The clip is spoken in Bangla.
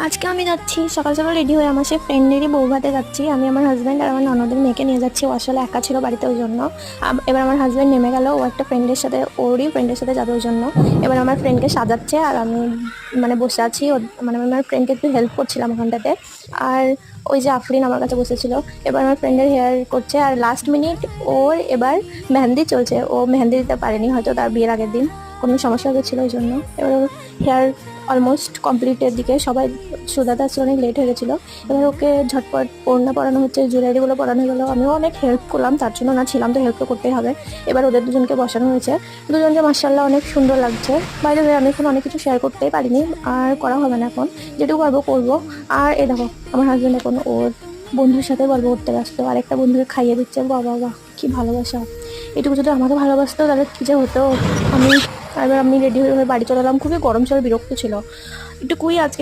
আজকে আমি যাচ্ছি সকাল সকাল রেডি হয়ে আমার সেই ফ্রেন্ডেরই বৌভাতে যাচ্ছি। আমি আমার হাজব্যান্ড আর আমার ননদের মেয়েকে নিয়ে যাচ্ছি। ও আসলে একা ছিল বাড়িতে, ওই জন্য। এবার আমার হাজব্যান্ড নেমে গেল, ও একটা ফ্রেন্ডের সাথে, ওরই ফ্রেন্ডের সাথে যাবে ওই জন্য। এবার আমার ফ্রেন্ডকে সাজাচ্ছে আর আমি মানে বসে আছি, মানে আমার ফ্রেন্ডকে একটু হেল্প করছিলাম ওখানটাতে। আর ওই যে আফরিন আমার কাছে বসেছিল, এবার আমার ফ্রেন্ডের হেয়ার করছে। আর লাস্ট মিনিট ওর এবার মেহেন্দি চলছে, ও মেহেন্দি দিতে পারেনি হয়তো তার বিয়ের আগের দিন কোনো সমস্যা হয়েছিল ওই জন্য। এবার ওর হেয়ার অলমোস্ট কমপ্লিটের দিকে, সবাই সুজাতা আসলে অনেক লেট হয়ে গেছিলো। এবার ওকে ঝটপট ওড়না পরানো হচ্ছে, জুয়েলারিগুলো পরানো গেলো। আমিও অনেক হেল্প করলাম, তার জন্য না ছিলাম তো হেল্প তো করতেই হবে। এবার ওদের দুজনকে বসানো হয়েছে, দুজনকে মার্শাল্লাহ অনেক সুন্দর লাগছে। বাইরে আমি এখন অনেক কিছু শেয়ার করতেই পারিনি, আর করা হবে না এখন, যেটুকু পারবো করবো। আর এ দেখো আমার হাজব্যান্ড এখন ওর বন্ধুর সাথে গল্প করতে ব্যস্ত, আর একটা বন্ধুকে খাইয়ে দিচ্ছে। বাবা বাহ, কি ভালোবাসা! এটুকু যদি আমাকে ভালোবাসতো তাহলে কি যে হতো। আমি এবার আমি রেডি হয়ে বাড়ি চলে এলাম, খুবই গরম ছিল, বিরক্ত ছিল একটু কুই আজকে।